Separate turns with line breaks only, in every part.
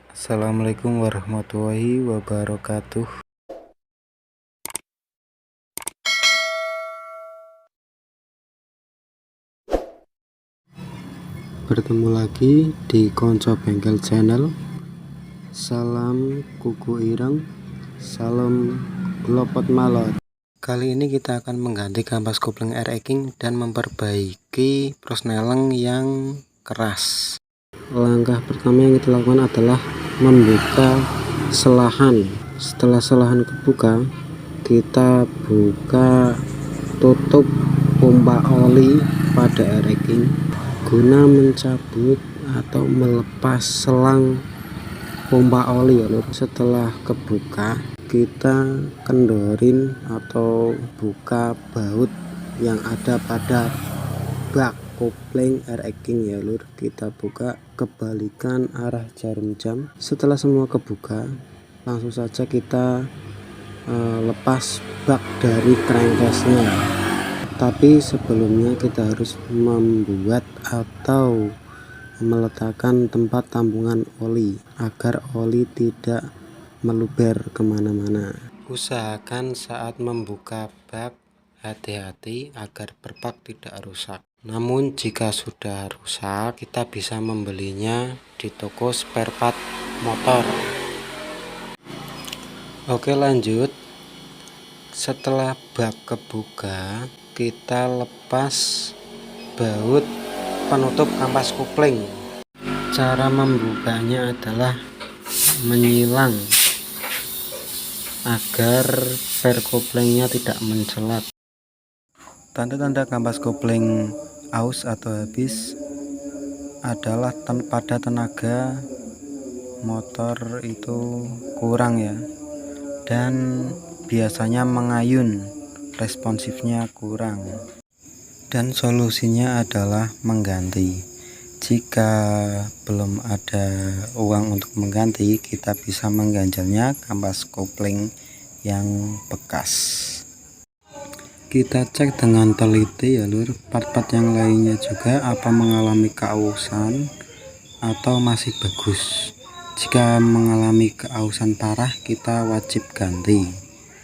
Assalamualaikum warahmatullahi wabarakatuh. Bertemu lagi di Konco Bengkel Channel. Salam kuku ireng, salam glopot malot. Kali ini kita akan mengganti kampas kopling air eking dan memperbaiki prosneleng yang keras. Langkah pertama yang kita lakukan adalah membuka selahan. Setelah selahan kebuka, kita buka tutup pompa oli pada air eking guna mencabut atau melepas selang pompa oli ya lur. Setelah kebuka, kita kendorin atau buka baut yang ada pada bak kopling air eking ya lur. Kita buka kebalikan arah jarum jam. Setelah semua kebuka, langsung saja kita lepas bak dari crankcase-nya. Tapi sebelumnya kita harus membuat atau meletakkan tempat tampungan oli agar oli tidak meluber kemana-mana. Usahakan saat membuka bak hati-hati agar perpak tidak rusak. Namun jika sudah rusak, kita bisa membelinya di toko spare part motor. Oke, lanjut. Setelah bak kebuka, kita lepas baut penutup kampas kopling. Cara membukanya adalah menyilang agar per koplingnya tidak mencelat. Tanda-tanda kampas kopling aus atau habis adalah pada tenaga motor itu kurang ya, dan biasanya mengayun, responsifnya kurang, dan solusinya adalah mengganti. Jika belum ada uang untuk mengganti, kita bisa mengganjalnya kampas kopling yang bekas. Kita cek dengan teliti ya lur, part-part yang lainnya juga apa mengalami keausan atau masih bagus. Jika mengalami keausan parah, kita wajib ganti.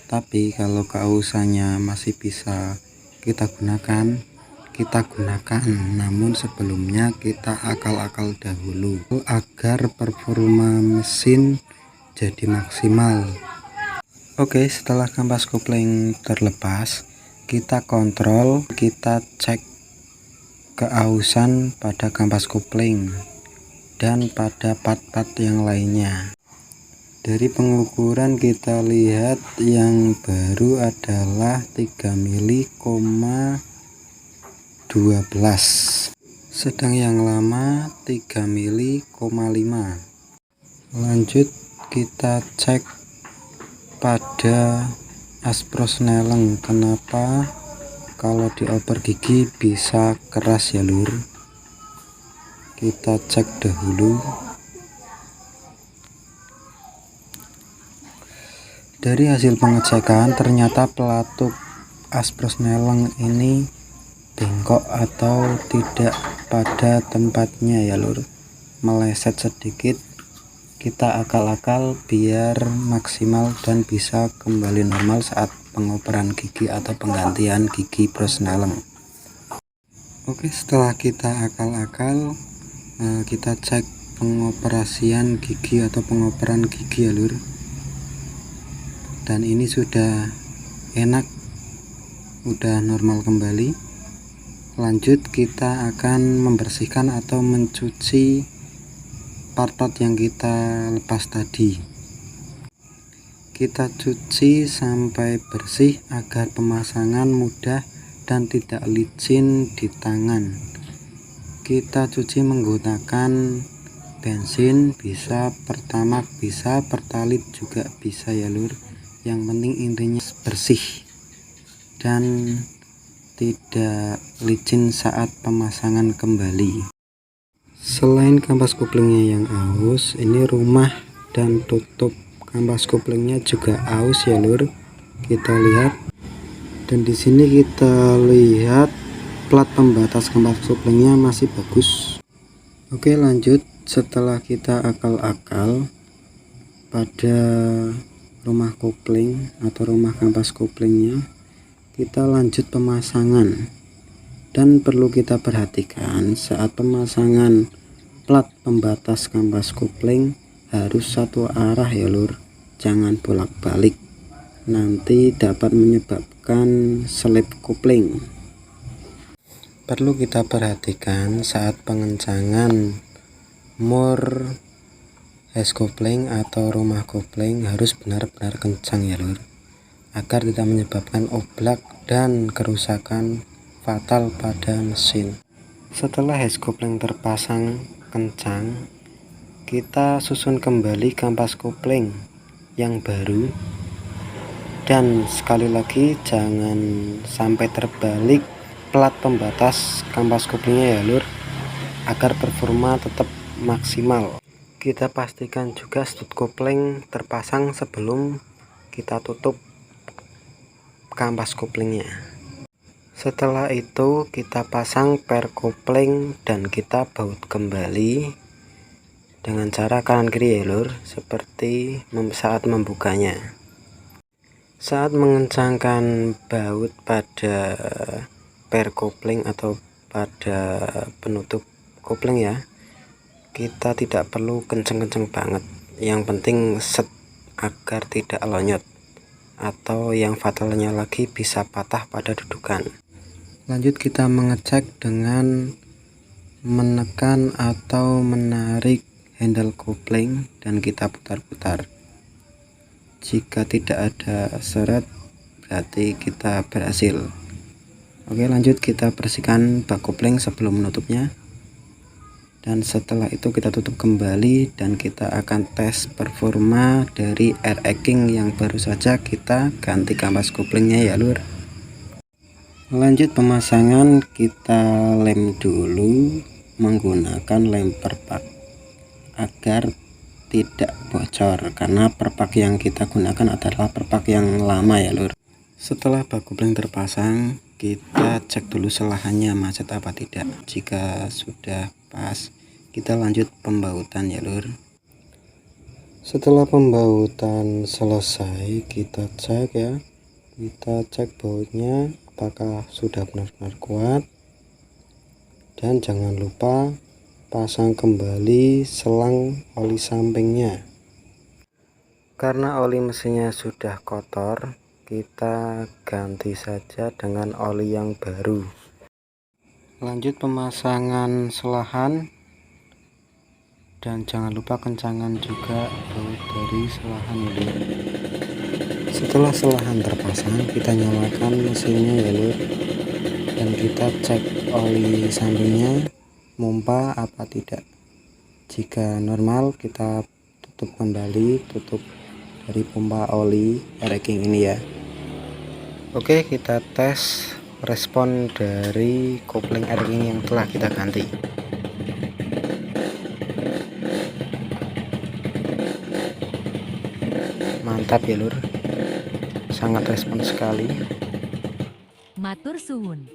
Tapi kalau keausannya masih bisa kita gunakan, namun sebelumnya kita akal-akal dahulu agar performa mesin jadi maksimal. Oke, setelah kampas kopling terlepas, kita kontrol, kita cek keausan pada kampas kopling dan pada part-part yang lainnya. Dari pengukuran kita lihat yang baru adalah 3 mili, 12, sedang yang lama 3 mili, 5. Lanjut kita cek pada as prosneleng. Kenapa kalau dioper gigi bisa keras ya lur? Kita cek dahulu. Dari hasil pengecekan ternyata pelatuk as prosneleng ini bengkok atau tidak pada tempatnya ya lur, meleset sedikit. Kita akal-akal biar maksimal dan bisa kembali normal saat pengoperan gigi atau penggantian gigi prosneleng. Oke, setelah kita akal-akal, kita cek pengoperasian gigi atau pengoperan gigi ya lur, dan ini sudah enak, udah normal kembali. Lanjut kita akan membersihkan atau mencuci part-part yang kita lepas tadi. Kita cuci sampai bersih agar pemasangan mudah dan tidak licin di tangan. Kita cuci menggunakan bensin, bisa pertamax, bisa pertalit juga bisa ya lur. Yang penting intinya bersih dan tidak licin saat pemasangan kembali. Selain kampas koplingnya yang aus, ini rumah dan tutup kampas koplingnya juga aus ya lur. Kita lihat, dan di sini kita lihat plat pembatas kampas koplingnya masih bagus. Oke, lanjut. Setelah kita akal-akal, pada rumah kopling atau rumah kampas koplingnya, kita lanjut pemasangan. Dan perlu kita perhatikan saat pemasangan plat pembatas kampas kopling harus satu arah ya lur, jangan bolak-balik, nanti dapat menyebabkan selip kopling. Perlu kita perhatikan saat pengencangan mur es kopling atau rumah kopling harus benar-benar kencang ya lur, agar tidak menyebabkan oblak dan kerusakan fatal pada mesin. Setelah es kopling terpasang kencang, kita susun kembali kampas kopling yang baru, dan sekali lagi jangan sampai terbalik plat pembatas kampas koplingnya ya lur, agar performa tetap maksimal. Kita pastikan juga stud kopling terpasang sebelum kita tutup kampas koplingnya. Setelah itu kita pasang per kopling dan kita baut kembali dengan cara kanan kiri ya lur, seperti saat membukanya. Saat mengencangkan baut pada per kopling atau pada penutup kopling ya, kita tidak perlu kenceng-kenceng banget, yang penting set agar tidak lonyot, atau yang fatalnya lagi bisa patah pada dudukan. Lanjut kita mengecek dengan menekan atau menarik handle kopling dan kita putar-putar. Jika tidak ada seret berarti kita berhasil. Oke, lanjut kita bersihkan bak kopling sebelum menutupnya, dan setelah itu kita tutup kembali dan kita akan tes performa dari air eking yang baru saja kita ganti kampas koplingnya ya lur. Lanjut pemasangan, kita lem dulu menggunakan lem perpak agar tidak bocor, karena perpak yang kita gunakan adalah perpak yang lama ya lur. Setelah bak kopling terpasang, kita cek dulu selahannya macet apa tidak. Jika sudah pas, kita lanjut pembautan ya lur. Setelah pembautan selesai, kita cek ya, kita cek bautnya apakah sudah benar-benar kuat, dan jangan lupa pasang kembali selang oli sampingnya. Karena oli mesinnya sudah kotor, kita ganti saja dengan oli yang baru. Lanjut pemasangan selahan, dan jangan lupa kencangan juga baut dari selahan ya lur. Setelah selahan terpasang, kita nyalakan mesinnya ya lur, dan kita cek oli sampingnya mompa apa tidak. Jika normal, kita tutup kembali, tutup dari pompa oli air eking ini ya. Oke, kita tes respon dari kopling air eking yang telah kita ganti. Mantap ya lur, sangat respon sekali.
Matur suwun.